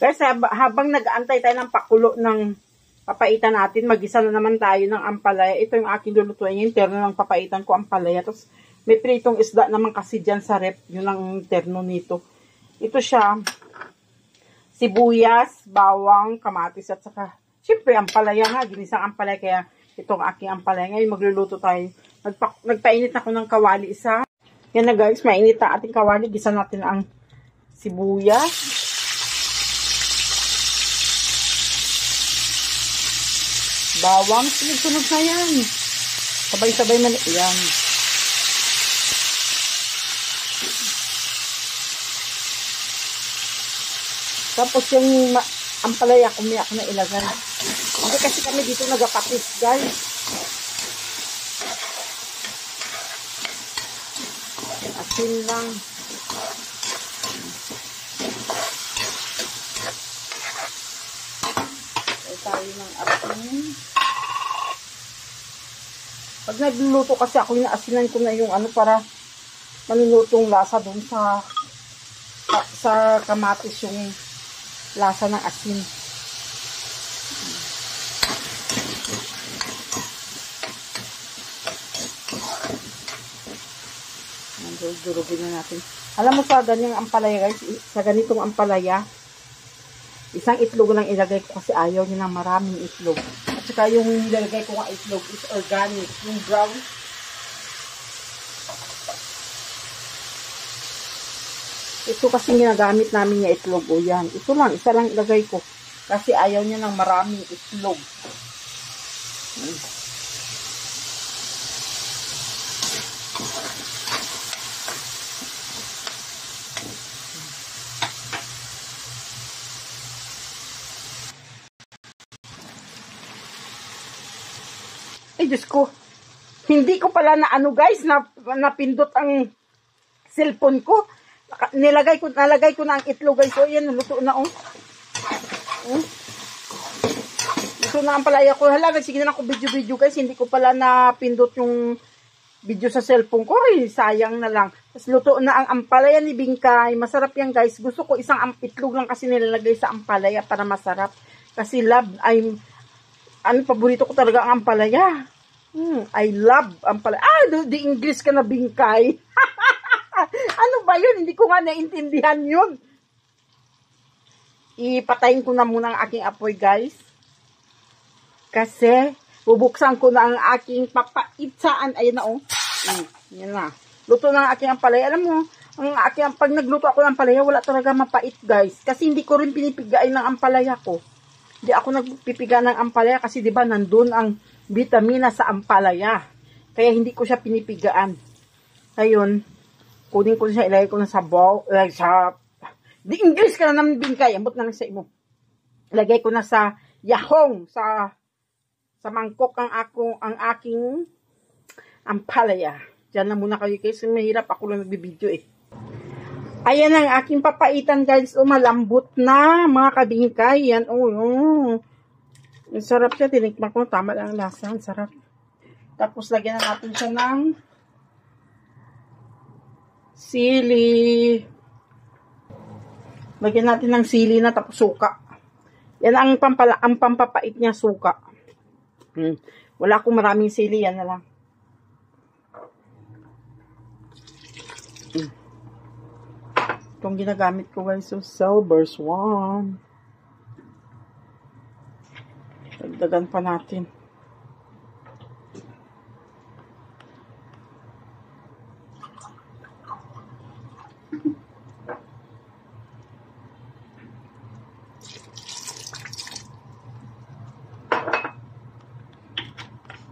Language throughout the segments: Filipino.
Guys, habang nag-aantay tayo ng pakulo ng papaitan natin, mag-isa na naman tayo ng ampalaya. Ito yung aking lulutuin. Yung terno ng papaitan ko, ampalaya. Tapos, may pritong isda naman kasi dyan sa rep. Yun ang terno nito. Ito siya, sibuyas, bawang, kamatis, at saka, syempre, ampalaya nga. Ginisang ampalaya. Kaya, itong aking ampalaya. Ngayon, magluluto tayo. Nagpainit ako ng kawali isa. Yan na guys, mainit ang ating kawali. Gisa natin ang sibuyas. Bawang, sunod-sunod na yan. Sabay-sabay na yan. Tapos yung ampalaya, kumiyak na ilagay. Hindi kasi kami dito nagapatis, guys. Asin lang. Tayo ng asin. Pag nagluluto kasi ako, inaasinan ko na yung ano para manulutong lasa doon sa kamatis yung lasa ng asin. Durugin na natin. Alam mo sa ganyang ampalaya guys, sa ganitong ampalaya, isang itlog lang ilagay ko kasi ayaw niya ng maraming itlog. At saka yung nilagay ko ng itlog is organic. Yung brown. Ito kasi ginagamit namin yung itlog. O yan. Ito lang. Isa lang ilagay ko. Kasi ayaw niya ng maraming itlog. Ay, Diyos ko. Hindi ko pala na ano guys, napindot ang cellphone ko. Nalagay ko na ang itlog guys. So, yan, luto na oh. Luto na ang palaya ko. Hala, sige na ako video guys. Hindi ko pala napindot yung video sa cellphone ko. Ay, sayang na lang. Tapos luto na ang ampalaya ni Bingkay. Masarap yan guys. Gusto ko isang itlog lang kasi nilalagay sa ampalaya para masarap. Kasi paborito ko talaga ang ampalaya. I love ampalaya. The English ka na Bingkay. Ano ba yun? Hindi ko nga naintindihan yun. Ipatayin ko na muna ang aking apoy, guys. Kasi, bubuksan ko na ang aking papaitaan. Ayan na, oh. Yan na. Luto na ang aking ampalaya. Alam mo, pag nagluto ako ng ampalaya, wala talaga mapait, guys. Kasi hindi ko rin pinipigain ng ampalaya ko. Hindi ako nagpipiga ng ampalaya kasi 'di ba nandun ang vitamina sa ampalaya. Kaya hindi ko siya pinipigaan. Ayun, kunin ko siya, ilagay ko na sa bowl, di English ka na naman Bingkay, ambot na lang sa imo. Ilagay ko na sa yahong, sa mangkok ang aking ampalaya. Diyan na muna kayo kasi mahirap ako lang nagbibideo eh. Ayan ang aking papaitan guys. Malambot na mga kabingkay. Yan. Ang sarap siya. Tinikman ko. Tama lang ang lasa. Ang sarap. Tapos lagyan na natin siya ng sili. Lagyan natin ng sili na tapos suka. Yan ang pampapait niya, suka. Wala akong maraming sili. Yan na lang. Itong ginagamit ko guys, so Silver Swan. Dagdagan pa natin.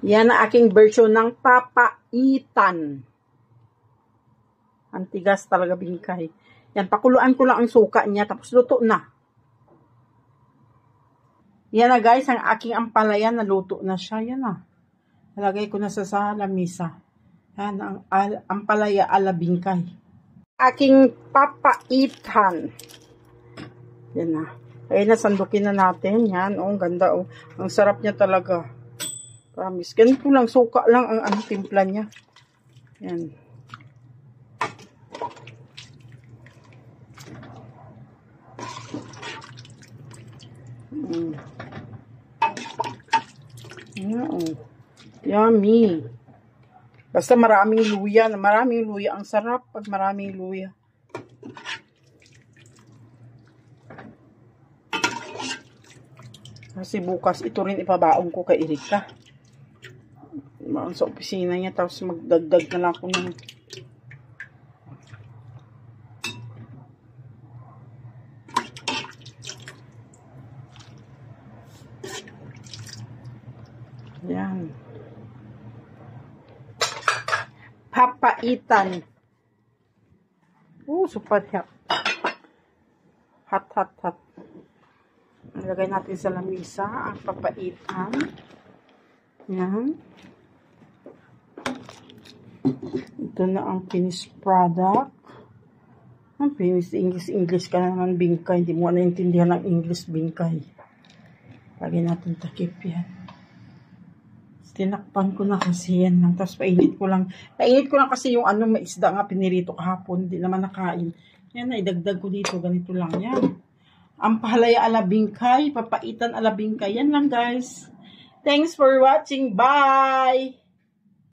Yan ang aking version ng papaitan. Ang tigas talaga Bingkay. Yan, pakuluan ko lang ang suka niya, tapos luto na. Yan na guys, ang aking ampalaya, naluto na siya. Yan na. Nalagay ko na sa lamisa. Yan, ang ampalaya ala Bingkay. Aking papaitan. Yan na. Ayun na, sandukin na natin. Yan, ang ganda. Ang sarap niya talaga. Promise. Ganito lang, suka lang ang timpla niya. Yan. Yummy. Basta maraming luya. Maraming luya. Ang sarap pag maraming luya. Kasi bukas ito rin ipabaon ko kay Erika. Sa opisina niya. Tapos magdagdag na lang ako ng yan. Papaitan. Super hot. Hot. Ilagay natin sa lamisa ang papaitan. Yan. Ito na ang finished product. Ang finished English ka naman, bingkay. Hindi mo naintindihan ng English, bingkay. Lagay natin takip yan. Tinakpan ko na kasi yan lang. Tapos painit ko lang. Painit ko lang kasi yung may isda nga pinirito kahapon. Hindi naman nakain. Yan na, idagdag ko dito. Ganito lang yan. Ang palaya ala bingkay. Papaitan ala bingkay. Yan lang guys. Thanks for watching. Bye!